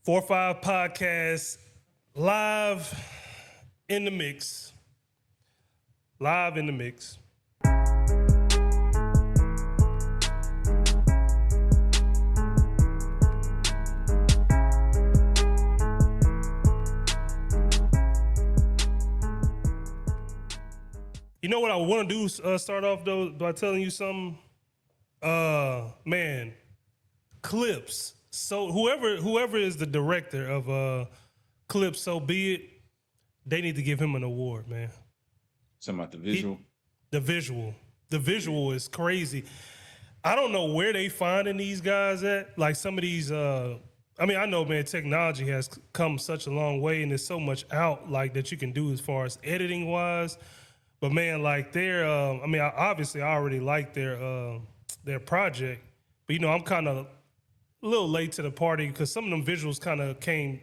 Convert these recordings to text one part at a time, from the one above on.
4-5 podcast live in the mix. Live in the mix. You know what I want to do? Start off though by telling you something. Man, Clips. So whoever is the director of Clips, so be it. They need to give him an award, man. Something about the visual. The visual is crazy. I don't know where they finding these guys at. Like some of these. I mean, I know, man. Technology has come such a long way, and there's so much out like that you can do as far as editing wise. But man, like they're. I mean, obviously, I already like their project, but you know, I'm kind of a little late to the party because some of them visuals kind of came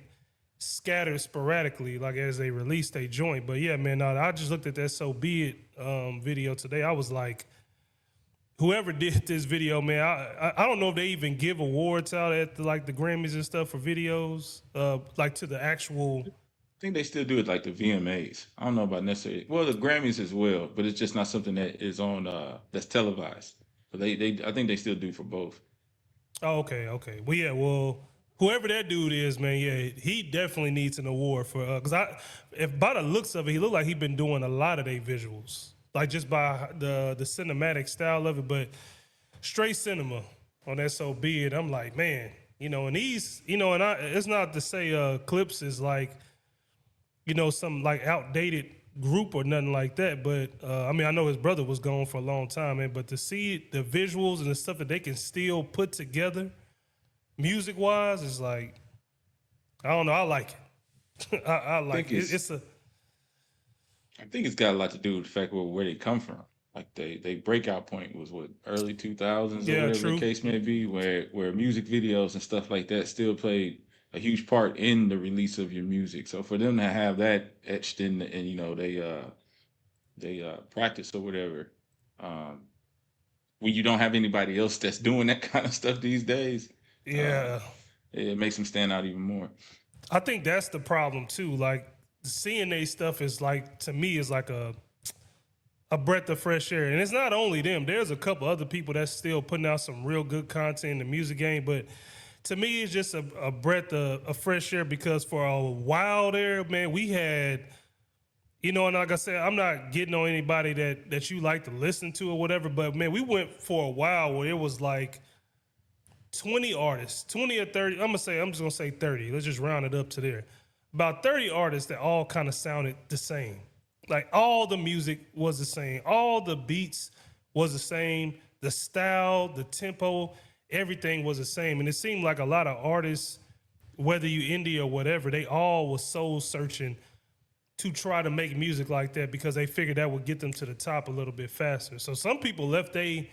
scattered sporadically, like as they released a joint. But yeah, man, I just looked at that So Be It video today. I was like, whoever did this video, man, I don't know if they even give awards out at the Grammys and stuff for videos, like to the actual. I think they still do it like the VMAs. I don't know about necessarily. Well, the Grammys as well, but it's just not something that is on that's televised. But they I think they still do for both. Oh, okay. Well, yeah, whoever that dude is, man, yeah, he definitely needs an award for because if by the looks of it, he looked like he been doing a lot of their visuals, like just by the cinematic style of it, but straight cinema on that So Be It. I'm like, man, you know, and these, you know, and it's not to say Clips is like, you know, some like outdated group or nothing like that, but I mean, I know his brother was gone for a long time, man, but to see the visuals and the stuff that they can still put together music wise is like, I don't know, I like it. I like it. I think it's got a lot to do with the fact where they come from. Like they breakout point was what, early 2000s or Yeah, whatever true. the case may be, where music videos and stuff like that still played a huge part in the release of your music. So for them to have that etched in, and you know they practice or whatever, um, when you don't have anybody else that's doing that kind of stuff these days, uh, Yeah. it makes them stand out even more. I think that's the problem too. Like seeing they stuff is like, to me, is like a breath of fresh air. And it's not only them. There's a couple other people that's still putting out some real good content in the music game. But to me, it's just a breath of fresh air because for a while there, man, we had, you know, and like I said, I'm not getting on anybody that you like to listen to or whatever. But man, we went for a while where it was like 20 artists, 20 or 30. I'm just gonna say 30. Let's just round it up to there. About 30 artists that all kind of sounded the same. Like all the music was the same. All the beats was the same. The style, the tempo, everything was the same. And it seemed like a lot of artists, whether you indie or whatever, they all was soul searching to try to make music like that because they figured that would get them to the top a little bit faster. So some people left they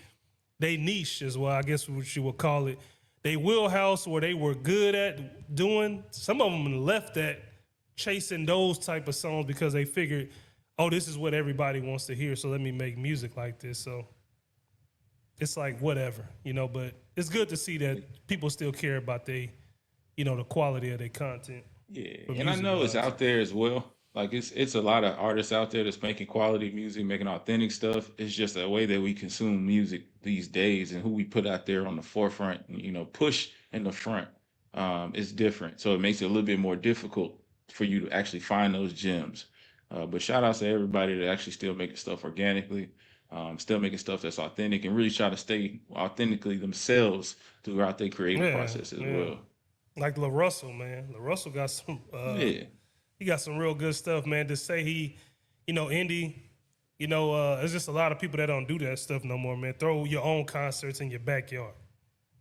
niche as well, I guess what you would call it. They wheelhouse where they were good at doing. Some of them left that chasing those type of songs because they figured, oh, this is what everybody wants to hear, so let me make music like this. So it's like whatever, you know, but it's good to see that people still care about the quality of their content. Yeah, and I know it's out there as well. Like it's a lot of artists out there that's making quality music, making authentic stuff. It's just a way that we consume music these days, and who we put out there on the forefront, you know, push in the front, is different. So it makes it a little bit more difficult for you to actually find those gems. But shout outs to everybody that actually still making stuff organically, still making stuff that's authentic, and really try to stay authentically themselves throughout their creative process as well. Like Russell, man. Russell got some. Yeah. He got some real good stuff, man. To say he, indie, there's just a lot of people that don't do that stuff no more, man. Throw your own concerts in your backyard.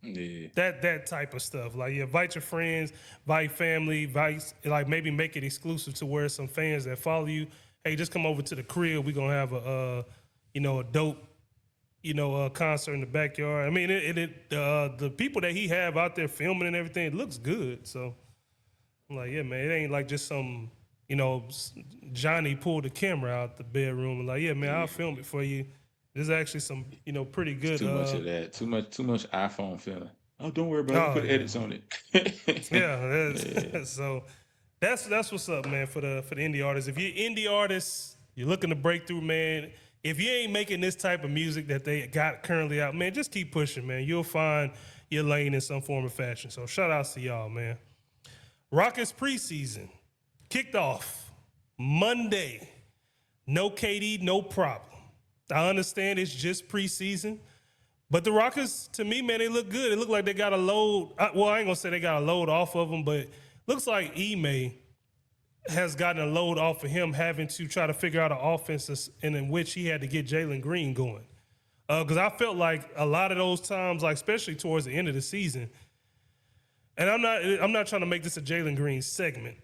Yeah. That type of stuff. Like, you invite your friends, invite family, like maybe make it exclusive to where some fans that follow you, hey, just come over to the crib. We're going to have a dope, concert in the backyard. I mean, the people that he have out there filming and everything, it looks good. So I'm like, yeah, man, it ain't like just some, Johnny pulled the camera out the bedroom and like, yeah, man, I'll film it for you. There's actually some, pretty good. Too much of that. Too much iPhone feeling. Oh, don't worry about it. Oh Put yeah, edits on it. yeah. Yeah. So that's what's up, man. For the indie artists, if you're indie artists, you're looking to break through, man. If you ain't making this type of music that they got currently out, man, just keep pushing, man. You'll find your lane in some form or fashion. So shout outs to y'all, man. Rockets preseason kicked off Monday. No KD, no problem. I understand it's just preseason, but the Rockets, to me, man, they look good. It look like they got a load. Well, I ain't gonna say they got a load off of them, but looks like Ime has gotten a load off of him having to try to figure out an offense in which he had to get Jalen Green going. Because I felt like a lot of those times, like especially towards the end of the season, and I'm not trying to make this a Jalen Green segment,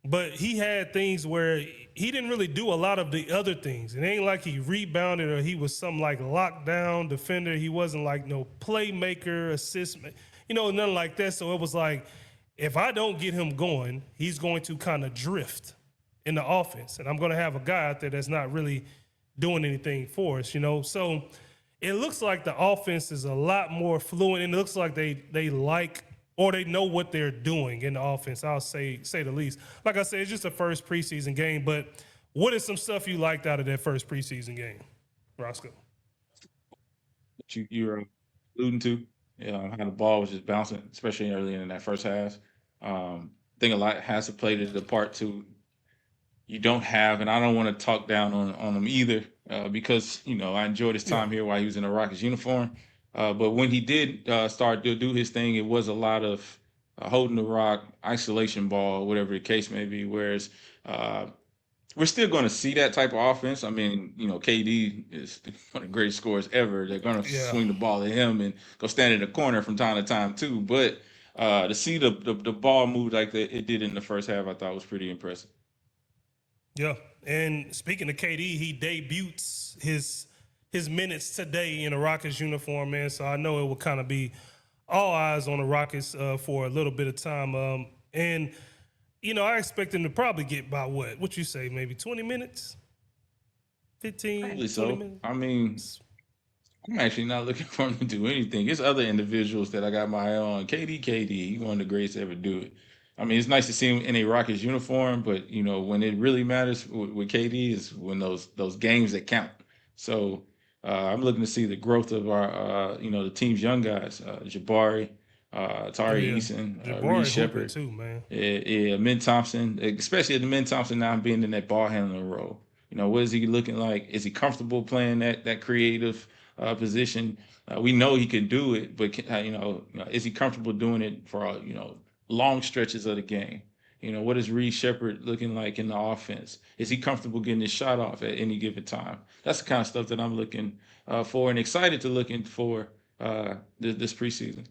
but he had things where he didn't really do a lot of the other things. It ain't like he rebounded or he was some like lockdown defender. He wasn't like no playmaker, assist, nothing like that. So it was like, if I don't get him going, he's going to kind of drift in the offense. And I'm going to have a guy out there that's not really doing anything for us, So it looks like the offense is a lot more fluent, and it looks like they like or they know what they're doing in the offense. I'll say the least. Like I said, it's just a first preseason game, but what is some stuff you liked out of that first preseason game, Rasco? That you're alluding to, how the ball was just bouncing, especially early in that first half. I think a lot has to play to the part too. You don't have, and I don't want to talk down on him either, because I enjoyed his time here while he was in a Rockets uniform. But when he did start to do his thing, it was a lot of holding the rock, isolation ball, whatever the case may be. Whereas we're still going to see that type of offense. I mean, KD is one of the greatest scorers ever. They're going to Yeah. swing the ball at him and go stand in the corner from time to time too. But to see the ball move like it did in the first half, I thought was pretty impressive. Yeah. And speaking of KD, he debuts his minutes today in a Rockets uniform, man. So I know it will kind of be all eyes on the Rockets for a little bit of time. And I expect him to probably get about what you say, maybe 20 minutes? 15, Probably 20 so. minutes? I mean, I'm actually not looking for him to do anything. It's other individuals that I got my eye on. KD, he one of the greatest to ever do it. I mean, it's nice to see him in a Rockets uniform, but when it really matters with KD is when those games that count. So I'm looking to see the growth of our the team's young guys, Jabari, Oh, Tari yeah. Eason, Reed Jabari hooping Shepard, too, man. yeah, Min Thompson, especially the Min Thompson now being in that ball handling role. What is he looking like? Is he comfortable playing that creative position? We know he can do it, but is he comfortable doing it for long stretches of the game? What is Reed Shepard looking like in the offense? Is he comfortable getting his shot off at any given time? That's the kind of stuff that I'm looking for and excited to looking for this preseason.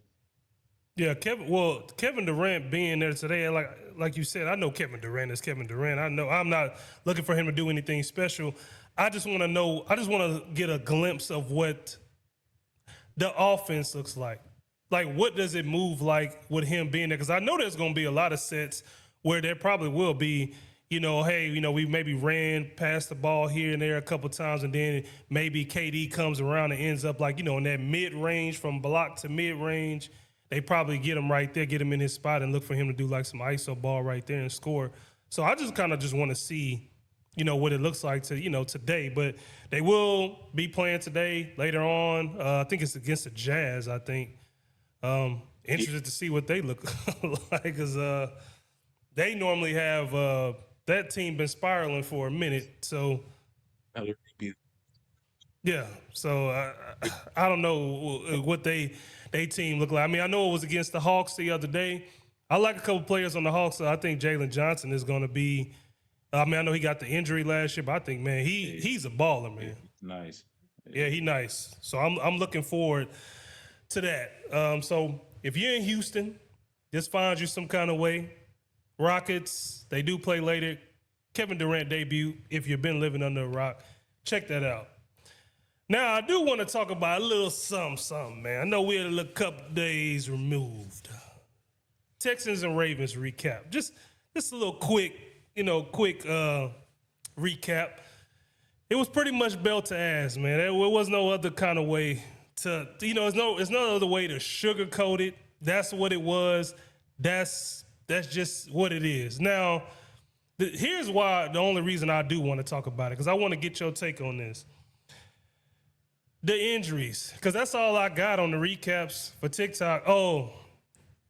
Yeah, Kevin Durant being there today, like you said, I know Kevin Durant is Kevin Durant. I know I'm not looking for him to do anything special. I just want to get a glimpse of what the offense looks like. Like, what does it move like with him being there? Because I know there's going to be a lot of sets where there probably will be, hey, we maybe ran past the ball here and there a couple times, and then maybe KD comes around and ends up like, in that mid range from block to mid range. They probably get him right there, get him in his spot, and look for him to do like some ISO ball right there and score. So I just kind of just want to see, what it looks like to, today. But they will be playing today later on. I think it's against the Jazz, I think. Interested to see what they look like, because they normally have that team been spiraling for a minute. So yeah, so I don't know what they team look like. I mean, I know it was against the Hawks the other day. I like a couple players on the Hawks. So I think Jalen Johnson is going to be. I mean, I know he got the injury last year, but I think, man, he's a baller, man. Nice. Yeah, he nice. So I'm looking forward to that. So if you're in Houston, just find you some kind of way. Rockets, they do play later. Kevin Durant debut. If you've been living under a rock, check that out. Now, I do want to talk about a little something, man. I know we're a couple days removed. Texans and Ravens recap. Just a little quick recap. It was pretty much belt to ass, man. There was no other kind of way to, there's no other way to sugarcoat it. That's what it was. That's just what it is. Now, here's why. The only reason I do want to talk about it, because I want to get your take on this. The injuries, because that's all I got on the recaps for TikTok. Oh,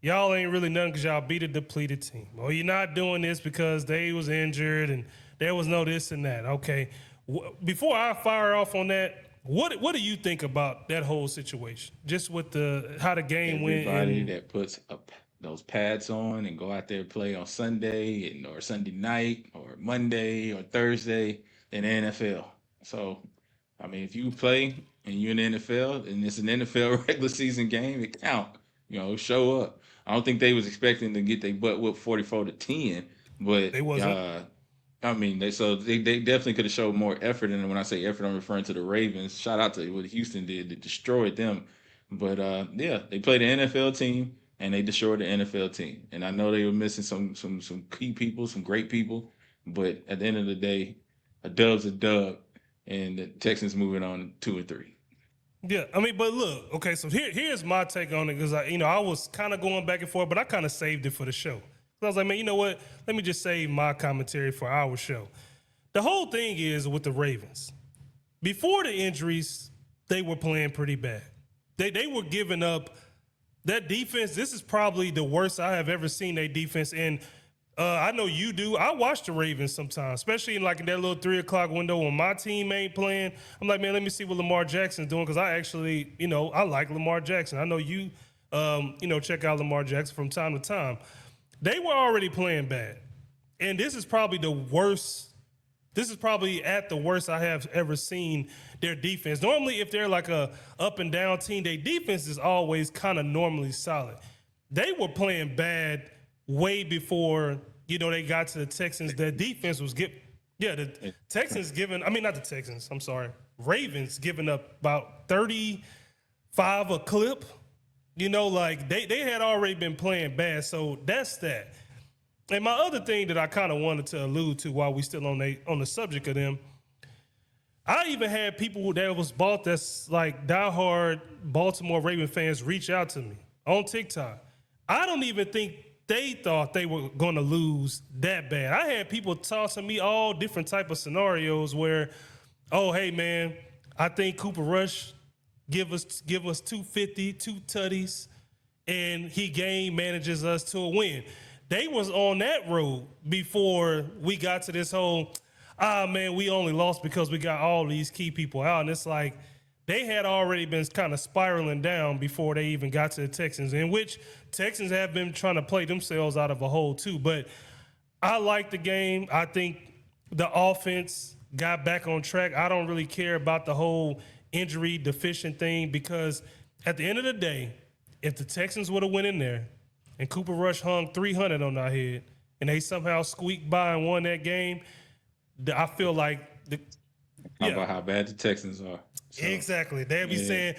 y'all ain't really nothing because y'all beat a depleted team. Or you're not doing this because they was injured and there was no this and that. Okay. Before I fire off on that, what do you think about that whole situation? Just with how the game went. Everybody that puts those pads on and go out there and play on Sunday or Sunday night or Monday or Thursday in the NFL. So, I mean, if you play and you're in the NFL and it's an NFL regular season game, it count. Show up. I don't think they was expecting to get their butt whooped 44-10, but They wasn't. I mean, they definitely could have showed more effort. And when I say effort, I'm referring to the Ravens. Shout out to what Houston did. They destroyed them. But yeah, they played an NFL team and they destroyed the NFL team. And I know they were missing some key people, some great people. But at the end of the day, a dub's a dub, and the Texans moving on 2-3. Yeah, I mean, but look, okay, so here's my take on it, because I was kind of going back and forth, but I kind of saved it for the show. I was like, man, you know what? Let me just save my commentary for our show. The whole thing is with the Ravens. Before the injuries, they were playing pretty bad. They were giving up. That defense, this is probably the worst I have ever seen their defense. And I know you do. I watch the Ravens sometimes, especially in that little 3 o'clock window when my team ain't playing. I'm like, man, let me see what Lamar Jackson's doing, because I actually, I like Lamar Jackson. I know you, check out Lamar Jackson from time to time. They were already playing bad. And this is probably the worst. This is probably at the worst I have ever seen their defense. Normally, if they're like a up and down team, their defense is always kind of normally solid. They were playing bad way before, they got to the Texans. Their defense was the Texans not the Texans, I'm sorry. Ravens giving up about 35 a clip. They had already been playing bad, so that's that. And my other thing that I kind of wanted to allude to while we still on the subject of them, I even had people that was that's like diehard Baltimore Raven fans reach out to me on TikTok. I don't even think they thought they were going to lose that bad. I had people tossing me all different type of scenarios where, oh, hey, man, I think Cooper Rush give us 250, 2 tutties, and he game manages us to a win. They was on that road before we got to this whole, man, we only lost because we got all these key people out. And it's like they had already been kind of spiraling down before they even got to the Texans, in which Texans have been trying to play themselves out of a hole too. But I like the game. I think the offense got back on track. I don't really care about the whole injury deficient thing, because at the end of the day, if the Texans would have went in there and Cooper Rush hung 300 on our head and they somehow squeaked by and won that game, I feel like about how bad the Texans are. So, exactly. They'd be saying,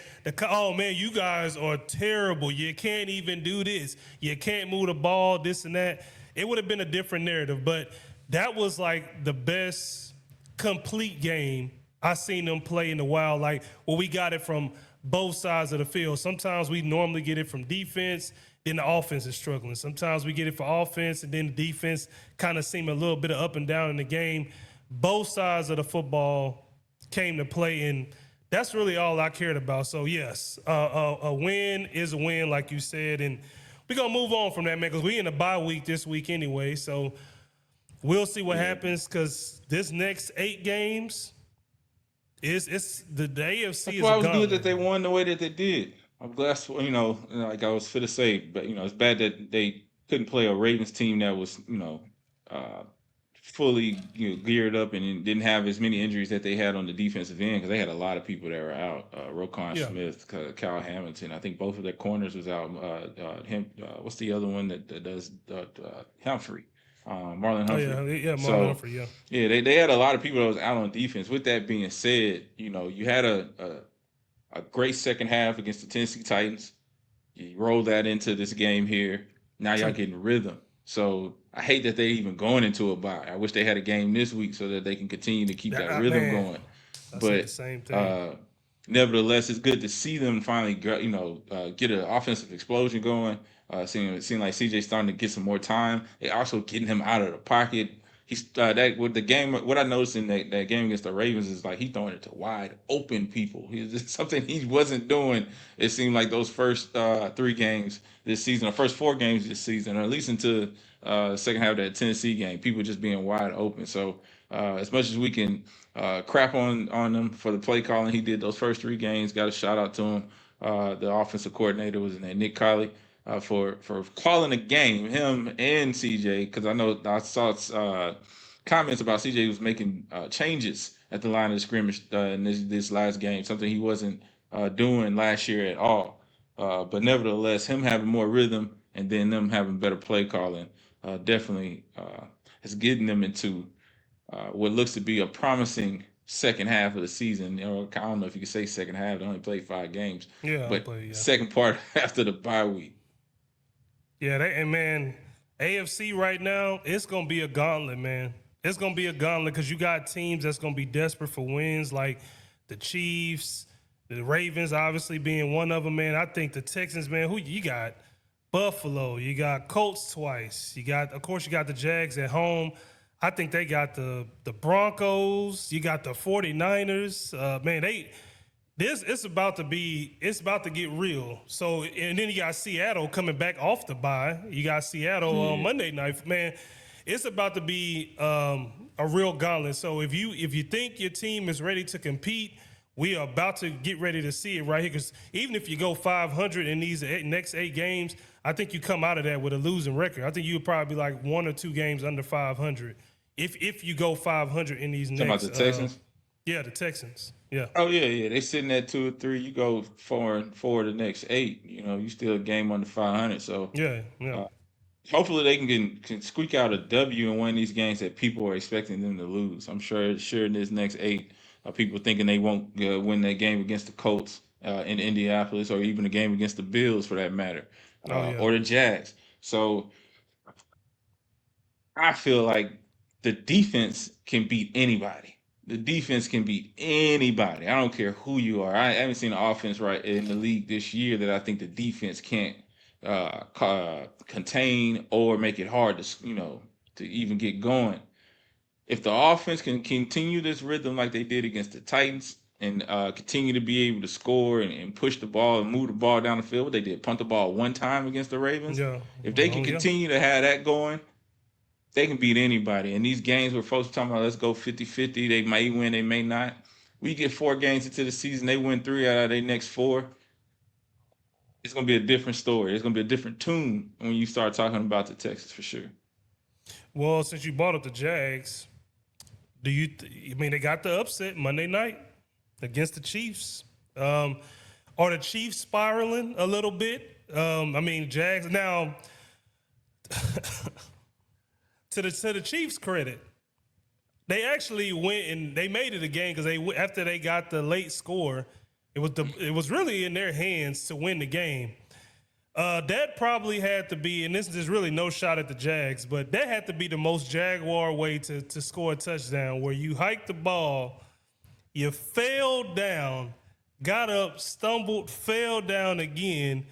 oh, man, you guys are terrible. You can't even do this. You can't move the ball, this and that. It would have been a different narrative, but that was like the best complete game I seen them play in a while. Like, we got it from both sides of the field. Sometimes we normally get it from defense, then the offense is struggling. Sometimes we get it for offense, and then the defense kind of seem a little bit of up and down in the game. Both sides of the football came to play, and that's really all I cared about. So, yes, a win is a win, like you said, and we're going to move on from that, man, because we in a bye week this week anyway, so we'll see what happens, because this next 8 games, it's the AFC That's is why it was gone. good that they won the way that they did. I'm glad, like I was fit to say, but it's bad that they couldn't play a Ravens team that was, fully geared up and didn't have as many injuries that they had on the defensive end, because they had a lot of people that were out. Roquan Smith, Kyle Hamilton. I think both of their corners was out. What's the other one that does Humphrey? Marlon Humphrey. Marlon Humphrey. Yeah, they had a lot of people that was out on defense. With that being said, you had a great second half against the Tennessee Titans. You roll that into this game here. Now y'all getting rhythm. So I hate that they even going into a bye. I wish they had a game this week so that they can continue to keep that rhythm going. But the same thing. nevertheless, it's good to see them finally, get an offensive explosion going. Seeing like CJ starting to get some more time. They also getting him out of the pocket. He's that with the game. What I noticed in that game against the Ravens is like he throwing it to wide open people. He's just something he wasn't doing. It seemed like those first 3 games this season, or first 4 games this season, or at least into second half of that Tennessee game, people just being wide open. So as much as we can crap on him for the play calling he did those first 3 games, got a shout out to him. The offensive coordinator was named Nick Colley. For calling a game, him and CJ, because I know I saw comments about CJ was making changes at the line of scrimmage in this last game, something he wasn't doing last year at all. But nevertheless, him having more rhythm and then them having better play calling definitely is getting them into what looks to be a promising second half of the season. I don't know if you could say second half. They only played 5 games, but second part after the bye week. Yeah, and man, AFC right now, it's going to be a gauntlet, man. It's going to be a gauntlet because you got teams that's going to be desperate for wins, like the Chiefs, the Ravens obviously being one of them, man. I think the Texans, man, who you got? Buffalo, you got Colts twice. Of course, you got the Jags at home. I think they got the Broncos. You got the 49ers. Man, it's about to get real. So, and then you got Seattle coming back off the bye. You got Seattle on Monday night. Man, it's about to be a real gauntlet. So if you think your team is ready to compete, we are about to get ready to see it right here. Because even if you go 500 in these next 8 games, I think you come out of that with a losing record. I think you would probably be like 1 or 2 games under 500 if you go 500 in these next. Talking about the Texans? Yeah, the Texans. Yeah. Oh yeah. They sitting at 2 or 3. You go 4 the next 8. You still a game under 500. So yeah. Hopefully they can squeak out a W in one of these games that people are expecting them to lose. I'm sure in this next 8, people thinking they won't win that game against the Colts in Indianapolis, or even a game against the Bills for that matter, or the Jags. So I feel like the defense can beat anybody. The defense can beat anybody. I don't care who you are. I haven't seen an offense right in the league this year that I think the defense can't contain or make it hard to even get going. If the offense can continue this rhythm like they did against the Titans and continue to be able to score and push the ball and move the ball down the field, what they did, punt the ball 1 time against the Ravens. Yeah. If they can continue to have that going, they can beat anybody. And these games where folks are talking about let's go 50-50, they might win, they may not. We get 4 games into the season, they win 3 out of their next 4. It's going to be a different story. It's going to be a different tune when you start talking about the Texans for sure. Well, since you brought up the Jags, they got the upset Monday night against the Chiefs. Are the Chiefs spiraling a little bit? Jags now. To the Chiefs' credit, they actually went and they made it a game because after they got the late score, it was really in their hands to win the game. That probably had to be, and this is really no shot at the Jags, but that had to be the most Jaguar way to score a touchdown, where you hiked the ball, you fell down, got up, stumbled, fell down again,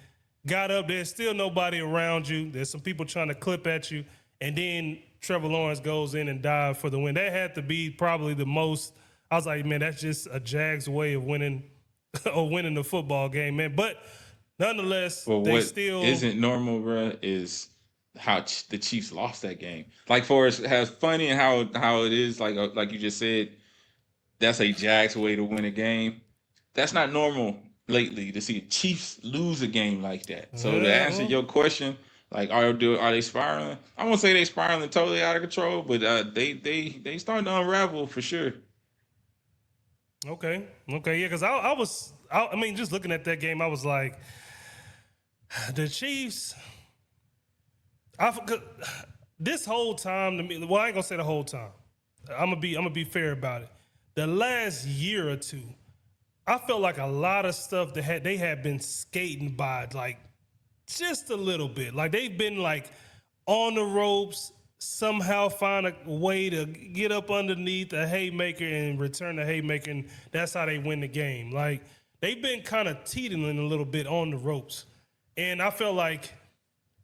got up. There's still nobody around you. There's some people trying to clip at you, and then Trevor Lawrence goes in and dives for the win. That had to be probably the most. I was like, man, that's just a Jags way of winning the football game, man. But nonetheless, they still isn't normal, bro, is how the Chiefs lost that game. Like, for as funny and how it is, like you just said, that's a Jags way to win a game. That's not normal lately to see Chiefs lose a game like that. So to answer your question, like, are they spiraling? I won't say they spiraling totally out of control, but they starting to unravel for sure. Okay, yeah, because just looking at that game, I was like, the Chiefs. This whole time to me, well, I ain't gonna say the whole time. I'm gonna be fair about it. The last year or two, I felt like a lot of stuff they had been skating by, like, just a little bit. Like, they've been like on the ropes, somehow find a way to get up underneath a haymaker and return the haymaker, and that's how they win the game. Like, they've been kind of teetering a little bit on the ropes, and I felt like,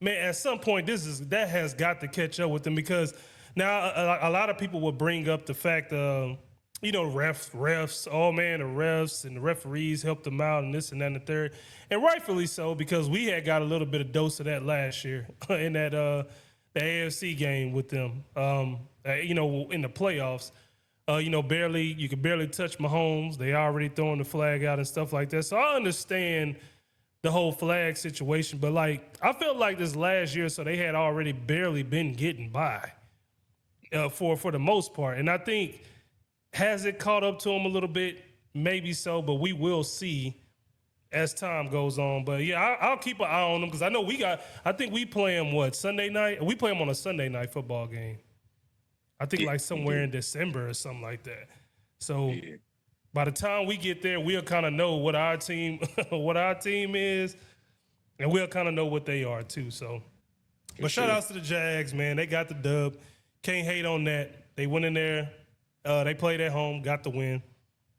man, at some point that has got to catch up with them because now a lot of people will bring up the fact of refs, oh man, the refs and the referees helped them out and this and that and the third, and rightfully so because we had got a little bit of dose of that last year in that the AFC game with them, in the playoffs. You could barely touch Mahomes. They already throwing the flag out and stuff like that. So I understand the whole flag situation, but like I felt like this last year, so they had already barely been getting by for the most part, and I think has it caught up to them a little bit, maybe so, but we will see as time goes on. But yeah, I'll keep an eye on them because I know I think we play them Sunday night. We play them on a Sunday night football game. I think like somewhere in December or something like that. So. Yeah. By the time we get there, we'll kind of know what our team is, and we'll kind of know what they are too. So, but shout outs to the Jags, man. They got the dub. Can't hate on that. They went in there. They played at home, got the win.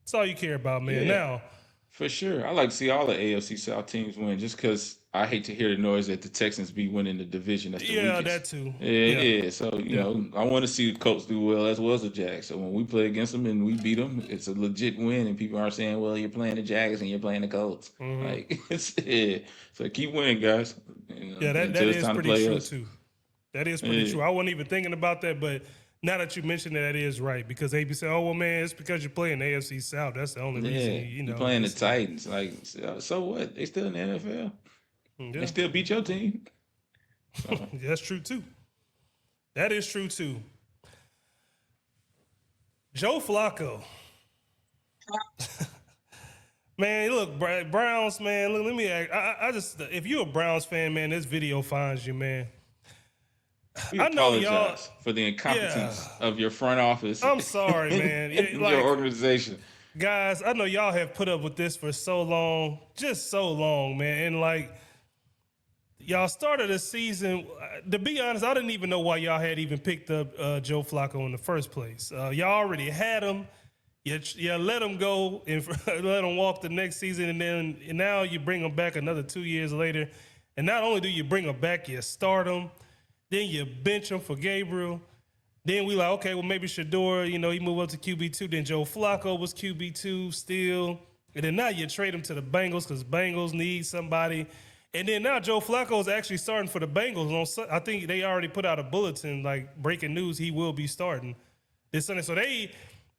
That's all you care about, man. Yeah, now, for sure. I like to see all the AFC South teams win just because I hate to hear the noise that the Texans be winning the division. That's the weakest. That too. Yeah. So, I want to see the Colts do well as the Jags. So when we play against them and we beat them, it's a legit win. And people aren't saying, well, you're playing the Jags and you're playing the Colts. Mm-hmm. Like, So keep winning, guys. That is pretty true, too. That is pretty true. I wasn't even thinking about that, but now that you mentioned that is right because they be saying, "Oh well, man, it's because you're playing the AFC South. That's the only reason." You're playing the Titans. Like, so what? They still in the NFL. Yeah. They still beat your team. So. That's true too. That is true too. Joe Flacco. Man, look, Browns, man. Look, let me ask. I just, if you're a Browns fan, man, this video finds you, man. We apologize for the incompetence of your front office. I'm sorry, man. Your organization. Guys, I know y'all have put up with this for so long, just so long, man. And like, y'all started the season. To be honest, I didn't even know why y'all had even picked up Joe Flacco in the first place. Y'all already had him. You let him go and let him walk the next season, and now you bring him back another 2 years later. And not only do you bring him back, you start him. Then you bench him for Gabriel. Then we like, okay, well, maybe Shador, he moved up to QB2. Then Joe Flacco was QB2 still. And then now you trade him to the Bengals because Bengals need somebody. And then now Joe Flacco is actually starting for the Bengals. I think they already put out a bulletin, like breaking news, he will be starting this Sunday. So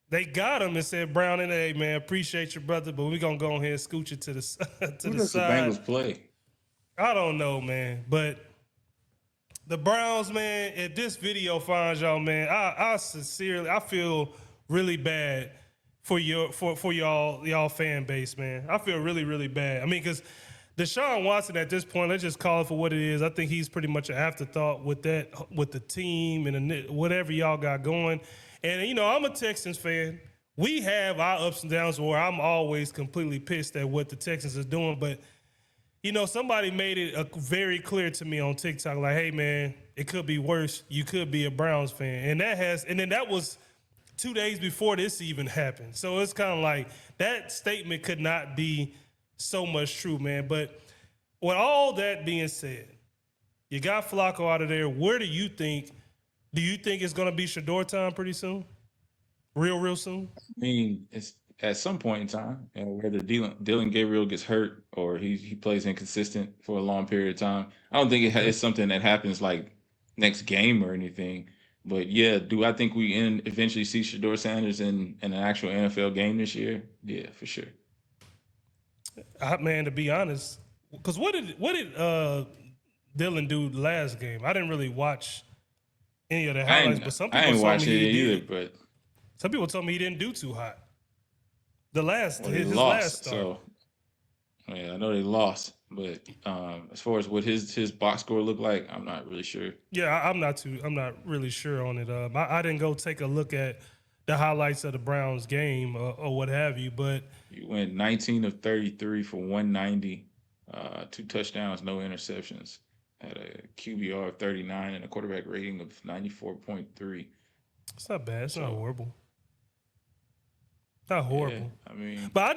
they got him and said, Brown, and hey, man, appreciate your brother, but we're going to go ahead and scooch it to the side. Who does the Bengals play? I don't know, man, but the Browns, man, if this video finds y'all, man, I sincerely, I feel really bad for y'all fan base, man. I feel really, really bad. I mean, because Deshaun Watson at this point, let's just call it for what it is. I think he's pretty much an afterthought with the team and whatever y'all got going. And, I'm a Texans fan. We have our ups and downs where I'm always completely pissed at what the Texans are doing, but somebody made it very clear to me on TikTok, like, hey, man, it could be worse. You could be a Browns fan. And then that was 2 days before this even happened. So it's kind of like that statement could not be so much true, man. But with all that being said, you got Flacco out of there. Where do you think it's going to be Shador time pretty soon? Real soon? I mean, it's at some point in time, whether Dylan Gabriel gets hurt or he plays inconsistent for a long period of time. I don't think it's something that happens like next game or anything. But yeah, do I think we eventually see Shador Sanders in an actual NFL game this year? Yeah, for sure. Man, to be honest, because what did Dylan do last game? I didn't really watch any of the highlights, but some people told me he did. But some people told me he didn't do too hot. His last start. So yeah, I know they lost, but as far as what his box score looked like, I'm not really sure. Yeah, I'm not really sure on it. I didn't go take a look at the highlights of the Browns game or what have you, but you went 19 of 33 for 190, 2 touchdowns, no interceptions, had a QBR of 39 and a quarterback rating of 94.3. It's not bad. It's not horrible. Not Yeah, horrible. I mean, But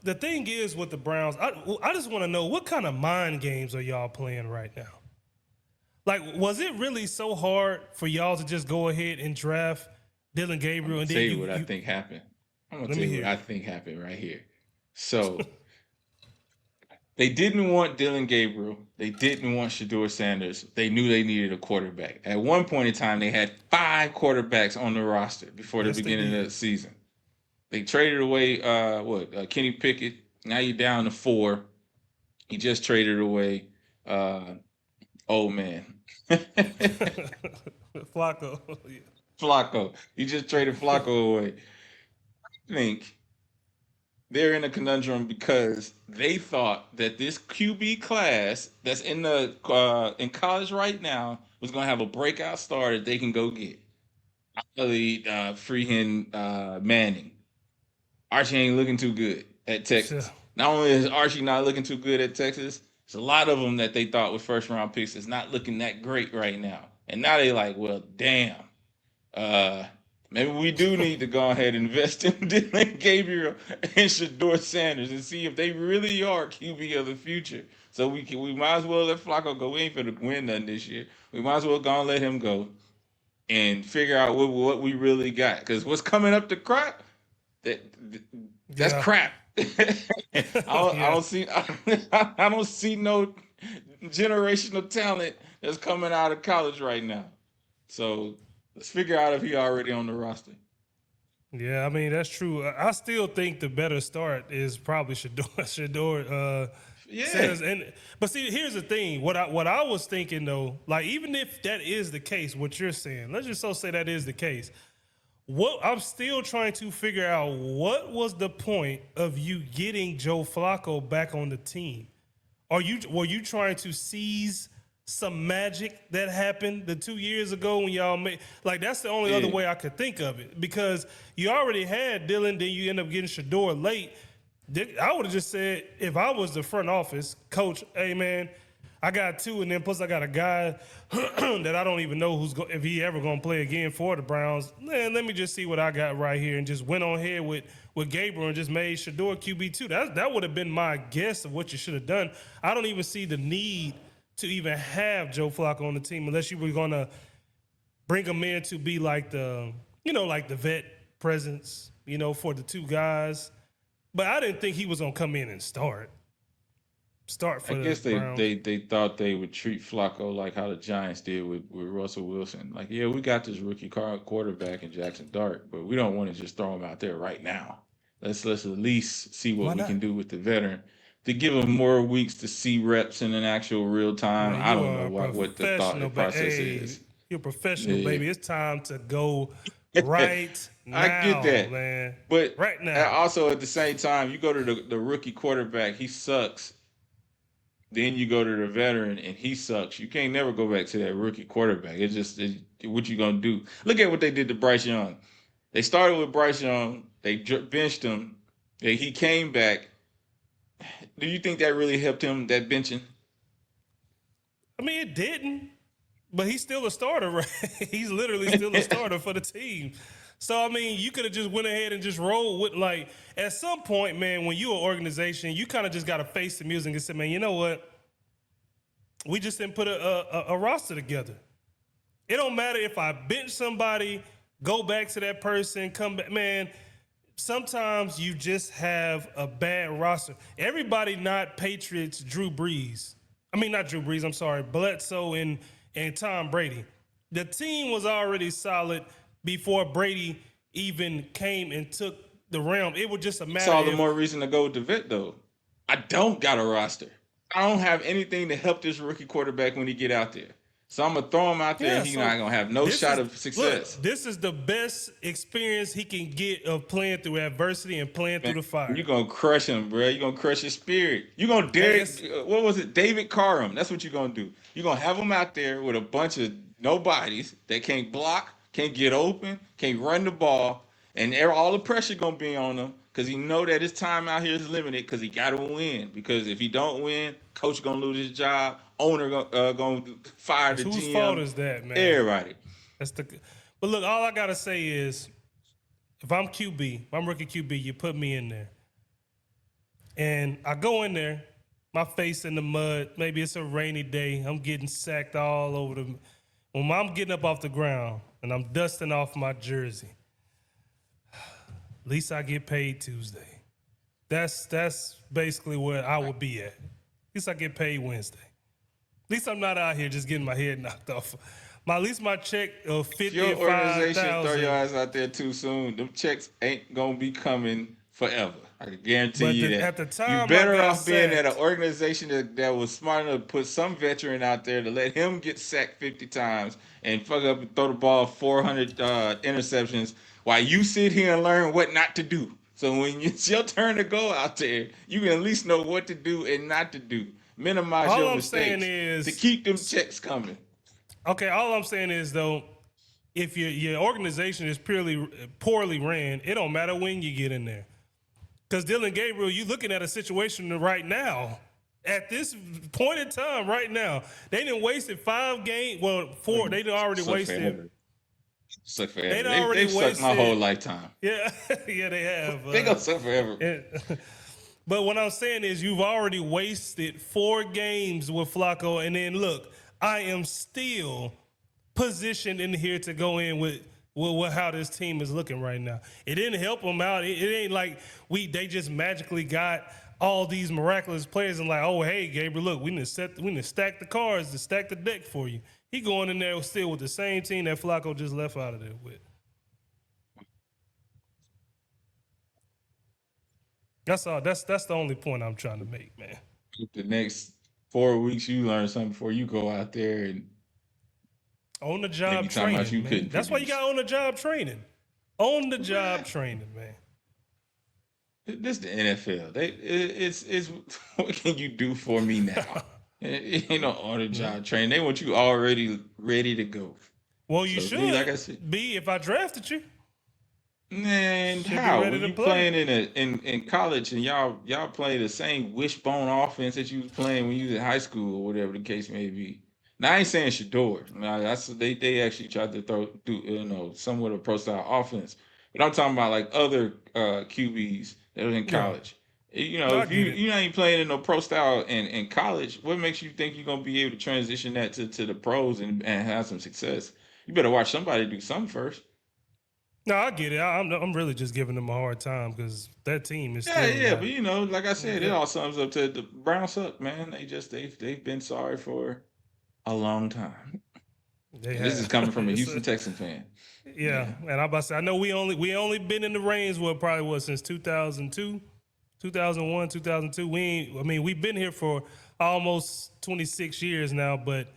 the thing is with the Browns, I just want to know what kind of mind games are y'all playing right now? Like, was it really so hard for y'all to just go ahead and draft Dylan I'm Gabriel gonna and tell then you what I you think happened. I'm gonna let tell me you what hear I it. think happened right here. So they didn't want Dylan Gabriel. They didn't want Shador Sanders. They knew they needed a quarterback. At one point in time, they had 5 quarterbacks on the roster before the Yes, they beginning of did. the season. They traded away Kenny Pickett. Now you're down to 4. He just traded away oh man. Flacco. Flacco. He just traded Flacco away. I think they're in a conundrum because they thought that this QB class that's in college right now was going to have a breakout star that they can go get. Really, Freehan Manning. Archie ain't looking too good at Yeah. Texas. Not only is Archie not looking too good at Texas, there's a lot of them that they thought were first round picks is not looking that great right now. And now they like, well, damn. Uh, Maybe we do need to go ahead and invest in Dylan Gabriel and Shador Sanders and see if they really are QB of the future. So we might as well let Flacco go. We ain't finna win nothing this year. We might as well go and let him go and figure out what we really got. Because what's coming up to crap, that that's Yeah. crap. I Yeah. don't see I don't see no generational talent that's coming out of college right now. So let's figure out if he already on the roster. Yeah, I mean that's true. I still think the better start is probably Shador, Yeah. Sanders. But see, here's the thing. What I was thinking though, like even if that is the case, what you're saying, let's just so say that is the case. What I'm still trying to figure out what was the point of you getting Joe Flacco back on the team? Were you trying to seize some magic that happened the 2 years ago when y'all made like that's the only other Yeah. way I could think of it because you already had Dylan, then you end up getting Shador late. I would have just said if I was the front office coach, hey man, I got 2, and then plus I got a guy that I don't even know if he ever gonna play again for the Browns. Man, let me just see what I got right here, and just went on here with Gabriel and just made Shador QB2. That would have been my guess of what you should have done. I don't even see the need to even have Joe Flacco on the team unless you were gonna bring him in to be like like the vet presence, for the 2 guys. But I didn't think he was gonna come in and start I for the guess they, Browns. they they thought they would treat Flacco like how the Giants did with Russell Wilson. Like, yeah, we got this rookie quarterback in Jackson Dart, but we don't want to just throw him out there right now. Let's at least see Why what we not? can do with the veteran to give him more weeks to see reps in an actual real time. Man, I you don't know are a what the thought professional, but process hey, is. you're a professional, Yeah. baby. It's time to go right I get now, that. man. But Right now. also at the same time, you go to the rookie quarterback, he sucks. Then you go to the veteran and he sucks. You can't never go back to that rookie quarterback. What you gonna do? Look at what they did to Bryce Young. They started with Bryce Young. They benched him. He came back. Do you think that really helped him? That benching? I mean, it didn't, but he's still a starter, right? He's literally still a starter for the team. So I mean, you could have just went ahead and just rolled with like at some point, man, when you're an organization, you kind of just got to face the music and say, man, you know what? We just didn't put a roster together. It don't matter if I bench somebody, go back to that person, come back. Man, sometimes you just have a bad roster. Everybody not Patriots, Drew Brees. I mean, not Drew Brees, I'm sorry, Bledsoe and Tom Brady. The team was already solid before Brady even came and took the realm. It was just a It's matter all the if more reason to go with the vet, though. I don't got a roster. I don't have anything to help this rookie quarterback when he get out there. So I'm gonna throw him out there, yeah, and he's not so gonna have no this shot is of success. this is the best experience he can get of playing through adversity and playing Man, through the you're fire. gonna crush him, bro. You're gonna crush his spirit. You're gonna Hey, dare what was it, David Carr him. That's what you're gonna do. You're gonna have him out there with a bunch of nobodies that can't block, can't get open, can't run the ball, and all the pressure gonna be on him because he know that his time out here is limited because he gotta win. Because if he don't win, coach gonna lose his job, owner gonna fire the whose fault GM, is that, man? everybody. That's the. But look, all I gotta say is if I'm QB, if I'm rookie QB, you put me in there. And I go in there, my face in the mud. Maybe it's a rainy day. I'm getting sacked all over the. When I'm getting up off the ground and I'm dusting off my jersey, at least I get paid Tuesday. That's basically where I would be at. At least I get paid Wednesday. At least I'm not out here just getting my head knocked off. At least my check of If your organization throw your 55,000. ass out there too soon, them checks ain't gonna be coming forever. I can guarantee But you that. at the You time I better got off being at an sacked. organization that was smart enough to put some veteran out there to let him get sacked 50 times and fuck up and throw the ball 400 interceptions while you sit here and learn what not to do. So when it's your turn to go out there, you can at least know what to do and not to do. Minimize All your I'm saying mistakes to is, keep them checks coming. okay, all I'm saying is though, if your organization is purely poorly ran, it don't matter when you get in there. Because Dylan Gabriel, you looking at a situation right now, at this point in time, right now, they done wasted 5 games. Well, 4. They done already Suck wasted. forever. Suck They forever. done already They've sucked my whole wasted. lifetime. Yeah, yeah, they have. They gonna suck forever. But what I'm saying is, you've already wasted 4 games with Flacco, and then look, I am still positioned in here to go in with how this team is looking right now. It didn't help them out. It ain't like they just magically got all these miraculous players and like, oh hey Gabriel, look, we need to stack the cards to stack the deck for you. He going in there still with the same team that Flacco just left out of there with. That's all. That's the only point I'm trying to make, man. The next 4 weeks, you learn something before you go out there and On the they be job talking about training, you man. couldn't That's why you produce. got on the job training. On the job training, man. This the NFL. It's what can you do for me now? It ain't no on the job training. They want you already ready to go. Well, you So should me, like I said, be if I drafted you. man, Should be how ready when to you play. playing in college and y'all play the same wishbone offense that you was playing when you was in high school or whatever the case may be. Now I ain't saying Shador. Now that's they actually tried to do somewhat of a pro style offense, but I'm talking about like other QBs that was in Yeah, college. no, I If you get it. you ain't playing in no pro style in college, what makes you think you're gonna be able to transition that to the pros and have some success? You better watch somebody do something first. No, I get it. I'm really just giving them a hard time because that team is Yeah, still yeah, not. but like I said, it all sums up to the Browns suck, man. They've been sorry for a long time. They And this is have. coming from a Houston Texan fan. Yeah, Yeah. and I'm about to say I know we only been in the reigns since 2002, 2001, 2002. We've been here for almost 26 years now, but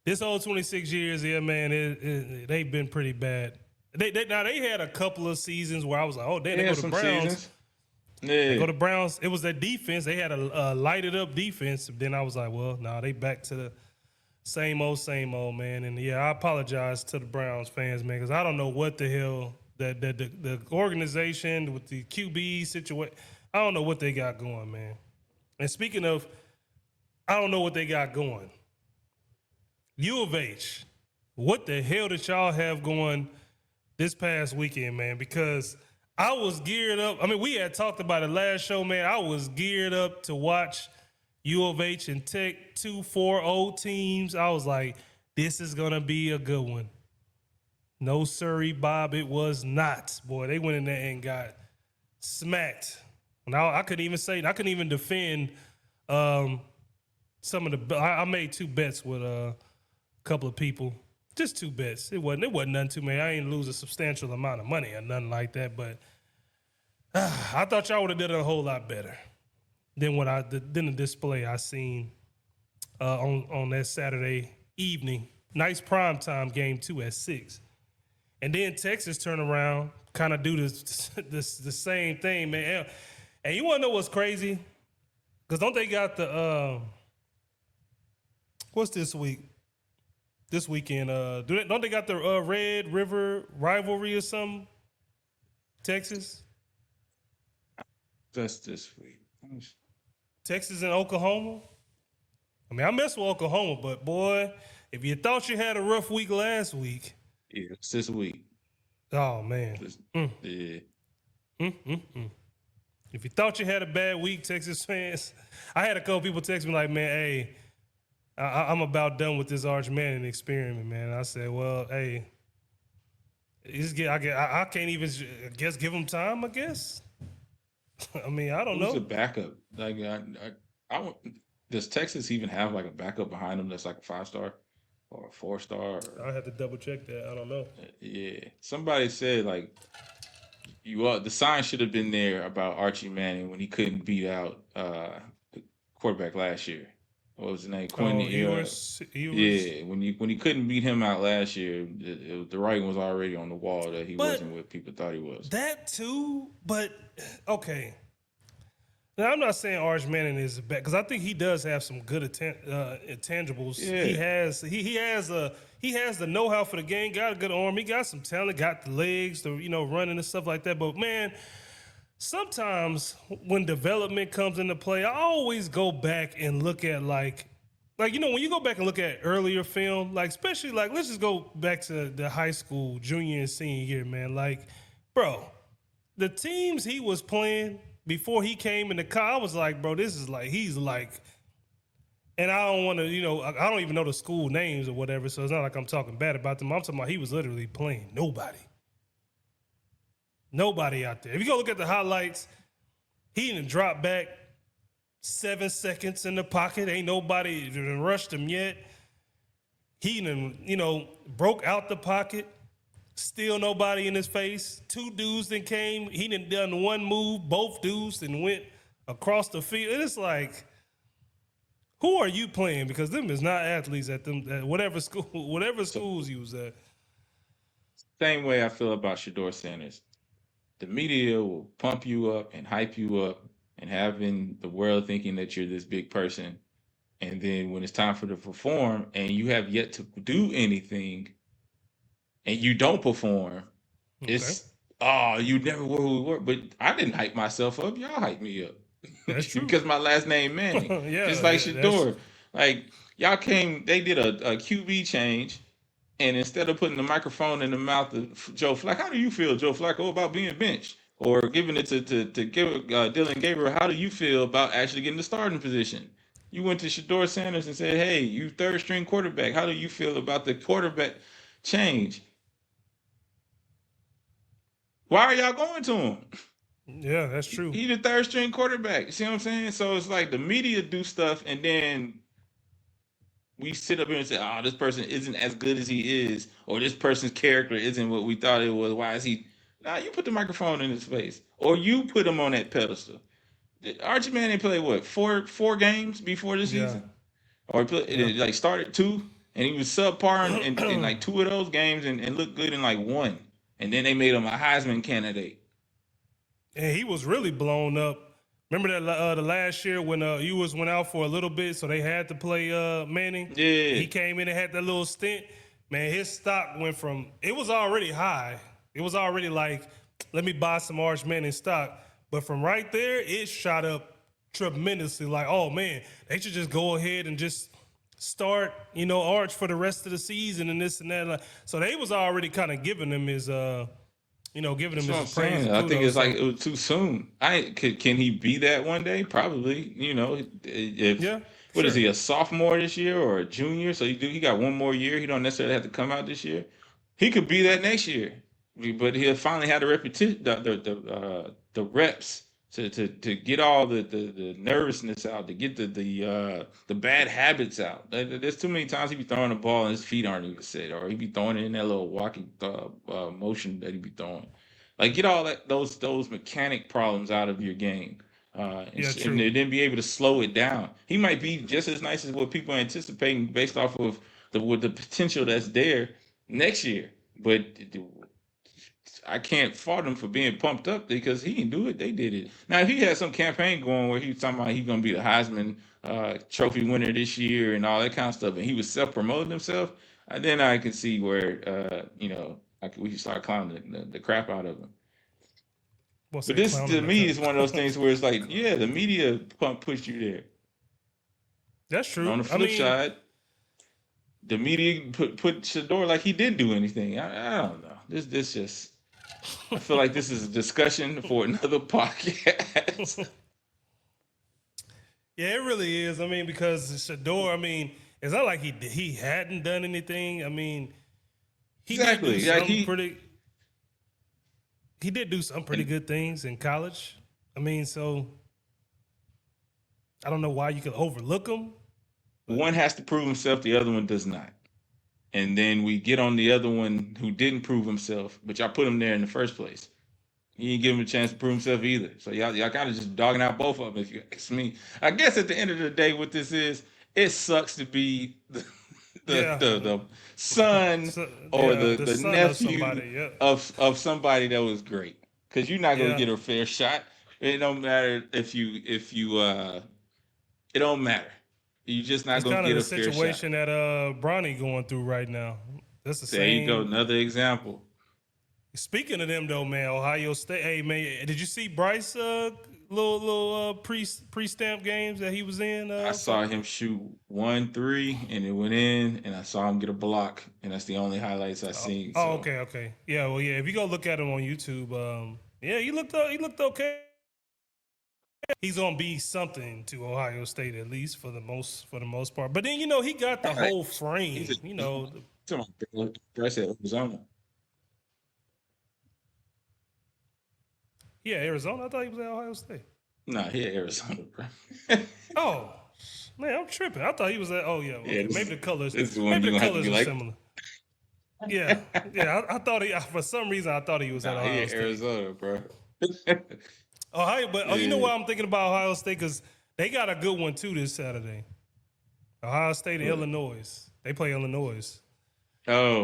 this whole 26 years, yeah, man, they've been pretty bad. They had a couple of seasons where I was like, oh, damn, They they go had to some Browns. seasons. They Yeah. go to Browns. It was their defense. They had a lighted up defense. Then I was like, well, nah, they back to the same old, man. And yeah, I apologize to the Browns fans, man, because I don't know what the hell that the organization with the QB situation. I don't know what they got going, man. And speaking of, I don't know what they got going. U of H, what the hell did y'all have going this past weekend, man? Because I was geared up. I mean, we had talked about it last show, man. I was geared up to watch U of H and Tech 2-4-0 teams. I was like, this is going to be a good one. No, sorry, Bob, it was not. Boy, they went in there and got smacked. Now, I couldn't even defend some of the. I made 2 bets with a couple of people. Just 2 bets. It wasn't nothing too many. I ain't lose a substantial amount of money or nothing like that. But I thought y'all would have done a whole lot better than the display I seen on that Saturday evening. Nice primetime game too at 6. And then Texas turn around, kind of do the same thing, man. And you want to know what's crazy? Because don't they got the what's this week? This weekend, don't they got the Red River rivalry or something? Texas, That's this week. Texas and Oklahoma. I mean, I mess with Oklahoma, but boy, if you thought you had a rough week last week, Yeah, it's this week. Oh man. Just, Mm, yeah. mm, mm, mm. If you thought you had a bad week, Texas fans, I had a couple people text me like, "Man, hey, I'm about done with this Arch Manning experiment, man." I said, "Well, hey, I can't even guess give him time. I guess. I mean, I don't Who's the know. backup? Like, I want, does Texas even have like a backup behind them that's like a 5-star or a 4-star? Or, I have to double check that. I don't know. yeah, somebody said like the sign should have been there about Archie Manning when he couldn't beat out the quarterback last year. What was his name? Quinn. Oh, Ewers. Yeah, when he couldn't beat him out last year, the writing was already on the wall that he But wasn't what people thought he was. that too. But okay. Now I'm not saying Arch Manning is bad because I think he does have some good intangibles. Yeah, He has the know how for the game. Got a good arm. He got some talent. Got the legs to running and stuff like that. But man, sometimes when development comes into play, I always go back and look at like when you go back and look at earlier film, like especially like let's just go back to the high school junior and senior year, man. Like, bro, the teams he was playing before he came in the car, I was like, bro, this is like he's like, and I don't want to, I don't even know the school names or whatever, so it's not like I'm talking bad about them. I'm talking about he was literally playing nobody out there. If you go look at the highlights, he didn't drop back 7 seconds in the pocket. Ain't nobody rushed him yet. He done, broke out the pocket. Still nobody in his face. Two dudes then came. He done one move. Both dudes then went across the field. And it's like, who are you playing? Because them is not athletes at whatever so schools you was at. same way I feel about Shador Sanders. The media will pump you up and hype you up and having the world thinking that you're this big person. And then when it's time for to perform and you have yet to do anything and you don't perform, Okay, it's oh, you never were who we were. But I didn't hype myself up. Y'all hyped me up. that's true. Because my last name Manning. Just Yeah, like that's Shador. Like y'all came, they did a QB change. And instead of putting the microphone in the mouth of Joe Flacco, how do you feel, Joe Flacco, about being benched? Or giving it to Dylan Gabriel, how do you feel about actually getting the starting position? You went to Shador Sanders and said, hey, you third string quarterback. How do you feel about the quarterback change? Why are y'all going to him? yeah, that's true. He's the third string quarterback. You see what I'm saying? So it's like the media do stuff and then we sit up here and say, "Oh, this person isn't as good as he is," or "This person's character isn't what we thought it was." Why is he? Nah, you put the microphone in his face, or you put him on that pedestal. Archie Manning played what four games before the Yeah, season, or he yeah. played, like started two, and he was subpar in like two of those games, and looked good in like one, and then they made him a Heisman candidate. And he was really blown up. Remember that the last year when Ewers went out for a little bit, so they had to play Manning. Yeah, He came in and had that little stint. Man, his stock went from it was already high. It was already like, let me buy some Arch Manning stock. But from right there, it shot up tremendously. Like, oh man, they should just go ahead and just start, Arch for the rest of the season and this and that. Like, so they was already kind of giving him his giving him that's what I'm his praise saying. and I think it's kudos. like So it was too soon. Can he be that one day? Probably. If yeah, what is sure. he, a sophomore this year or a junior? So he got one more year. He don't necessarily have to come out this year. He could be that next year, but he'll finally have the repetition, the reps to get all the nervousness out, to get the bad habits out. There's too many times he be throwing the ball and his feet aren't even set, or he be throwing it in that little walking motion that he be throwing. Like get all those mechanic problems out of your game. Yeah, And true. then be able to slow it down. He might be just as nice as what people are anticipating based off of with the potential that's there next year. But I can't fault him for being pumped up because he didn't do it. They did it. Now, if he had some campaign going where he was talking about he's going to be the Heisman Trophy winner this year and all that kind of stuff, and he was self promoting himself, then I can see where we can start clowning the crap out of him. What's But that this clown to in the me cup? is one of those things where it's like, yeah, the media pushed you there. That's And on true. the I flip mean, side, the media put Shador like he didn't do anything. I don't know. This just I feel like this is a discussion for another podcast. Yeah, it really is. I mean, because Shador, I mean, it's not like he hadn't done anything. I mean, he did do Exactly. Like some pretty. He did do some pretty and good things in college. I mean, so I don't know why you could overlook him, but one has to prove himself, the other one does not. And then we get on the other one who didn't prove himself, but y'all put him there in the first place. He didn't give him a chance to prove himself either. So y'all kind of just dogging out both of them, if you ask me. I guess at the end of the day, what this is, it sucks to be yeah, the son so, or yeah, the the son of nephew somebody. Yeah, of somebody that was great. Because you're not gonna yeah. get a fair shot. It don't matter if you it don't matter. You're just not It's gonna kind of get the a fair shot. situation that Bronny going through right now. That's the There you go, same. another example. Speaking of them though, man, Ohio State. Hey man, did you see Bryce little pre stamp games that he was in? I saw him shoot 1-3 and it went in, and I saw him get a block, and that's the only highlights I seen. Oh, So okay. Yeah, well, yeah. If you go look at him on YouTube, yeah, he looked okay. He's gonna be something to Ohio State at least for the most part. But then he got the whole he's frame. a Bryce at Arizona. Yeah, Arizona. I thought he was at Ohio State. Nah, he at Arizona, bro. Oh man, I'm tripping. I thought he was at. Oh yeah, Yeah, okay. Maybe the colors. this is the one Maybe you're the gonna have to colors be are like, similar. Yeah, yeah. I thought for some reason I thought he was at nah, he Ohio at State. Arizona, bro. Ohio, but you know Yeah. what I'm thinking about Ohio State because they got a good one too this Saturday. Ohio State and What? Illinois. They play Illinois.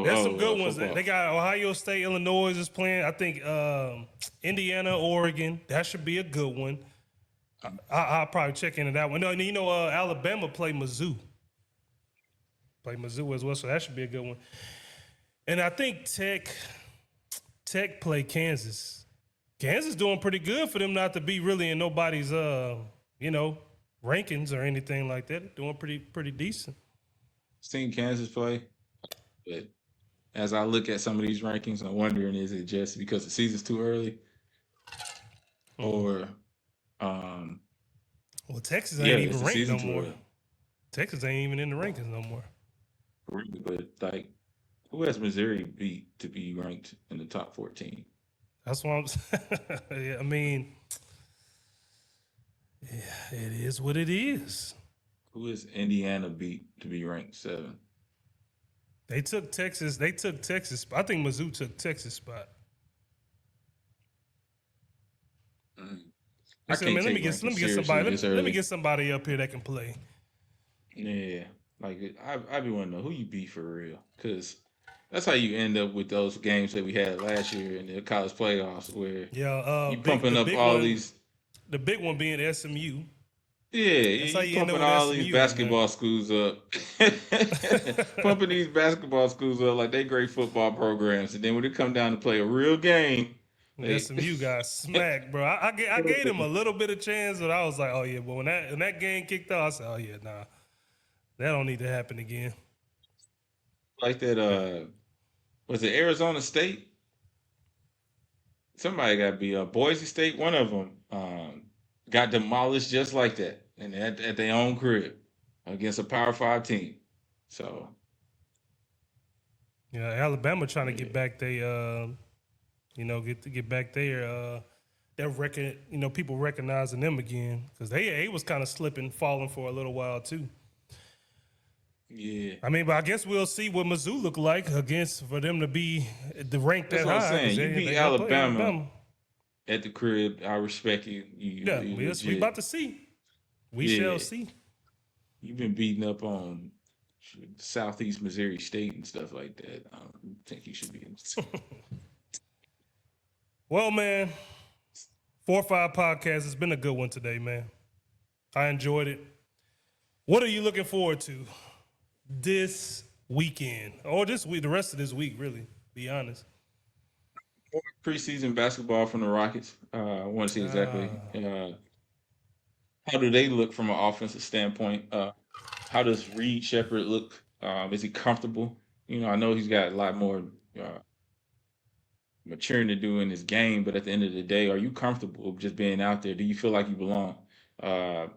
There's some Oh, good ones. They football. got Ohio State, Illinois is playing. I think Indiana, Oregon. That should be a good one. I'll probably check into that one. No, Alabama play Mizzou. Play Mizzou as well, so that should be a good one. And I think Tech play Kansas. Kansas doing pretty good for them not to be really in nobody's rankings or anything like that. Doing pretty decent. Seen Kansas play, but as I look at some of these rankings, I'm wondering, is it just because the season's too early, or um, Well, Texas yeah, ain't it's even the ranked season no too more. early. Texas ain't even in the rankings no more. Really, but like, who has Missouri beat to be ranked in the top 14? That's what I'm. Yeah, I mean, yeah, it is what it is. Who has Indiana beat to be ranked 7? They took Texas. They took Texas. I think Mizzou took Texas spot. Mm. They I said, can't "Man, let me take get rankings somebody. seriously this Let me early. get somebody up here that can play." Yeah, like I be wanting to know who you beat for real, because that's how you end up with those games that we had last year in the college playoffs, where Yeah, you pumping up all these. the big one being SMU. Yeah, That's how you you end up pumping with all these SMU, man. basketball schools up, pumping these basketball schools up like they great football programs, and then when it come down to play a real game, they SMU got smacked, bro. I gave them a little bit of chance, but I was like, oh yeah. But when that game kicked off, I said, oh yeah, nah, that don't need to happen again. like that. Was it Arizona State? Somebody got beat up. Boise State, one of them, got demolished just like that, and at their own crib against a Power Five team. So Yeah, Alabama trying to get yeah, back they get back there their record, people recognizing them again because they was kind of slipping, falling for a little while too. yeah. I mean, but I guess we'll see what Mizzou look like against for them to be the rank That's that what I'm high because saying. You they beat gonna play Alabama Alabama. at the crib. I respect you. Yeah, You we about legit. to see. We shall Yeah, see. you've been beating up on Southeast Missouri State and stuff like that. I don't think you should be in. Well, man, 4 or 5 podcasts. It's been a good one today, man. I enjoyed it. What are you looking forward to this weekend or this week? The rest of this week, really. Be honest. Preseason basketball from the Rockets. I want to see exactly Ah, how do they look from an offensive standpoint. How does Reed Shepard look? Is he comfortable? I know he's got a lot more uh, maturing to do in this game. But at the end of the day, are you comfortable just being out there? Do you feel like you belong? Uh,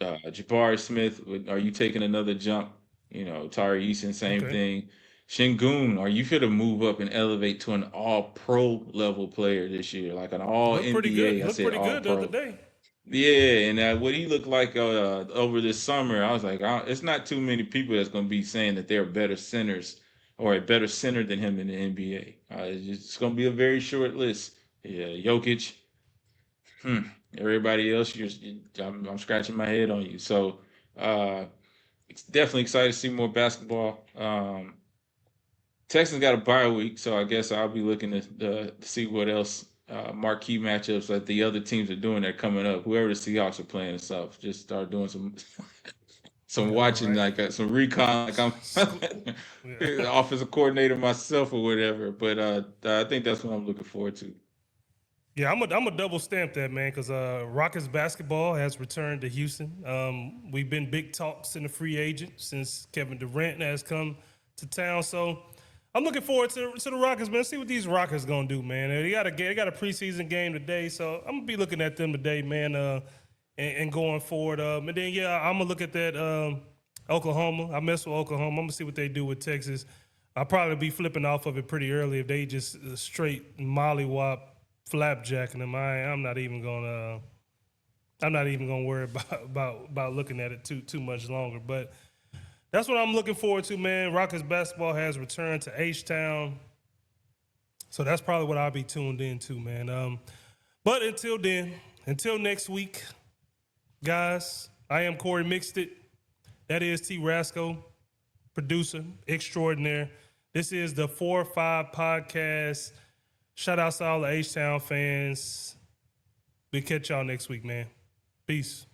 Jabari Smith, are you taking another jump? Tari Eason, same Okay. thing. Shingun, are you fit to move up and elevate to an all pro level player this year? Like an all Looked pretty good. NBA, He I looked said pretty all good the other pro. day. Yeah, and what he looked like over this summer, I was like, it's not too many people that's going to be saying that they're better centers or a better center than him in the NBA. It's going to be a very short list. Yeah, Jokic. Hmm. Everybody else, I'm scratching my head on you. So, uh, it's definitely excited to see more basketball. Texans got a bye week, so I guess I'll be looking to see what else marquee matchups that the other teams are doing that are coming up. Whoever the Seahawks are playing and stuff, just start doing some I know, watching, right? like some recon, like I'm Yeah. offensive coordinator myself or whatever. But I think that's what I'm looking forward to. Yeah, I'm a double stamp that, man, because Rockets basketball has returned to Houston. We've been big talks in the free agent since Kevin Durant has come to town. So I'm looking forward to the Rockets, man. See what these Rockets gonna do, man. They got a preseason game today, so I'm gonna be looking at them today, man, and going forward. And then I'm gonna look at that Oklahoma. I mess with Oklahoma. I'm gonna see what they do with Texas. I'll probably be flipping off of it pretty early if they just straight mollywop flapjacking them. I'm not even gonna worry about looking at it too much longer. But that's what I'm looking forward to, man. Rockets basketball has returned to H Town, so that's probably what I'll be tuned into, man. But until then, until next week, guys, I am Corey Mixed. That is T Rasco, producer extraordinaire. This is the 4-5 podcast. Shout out to all the H-Town fans. We catch y'all next week, man. Peace.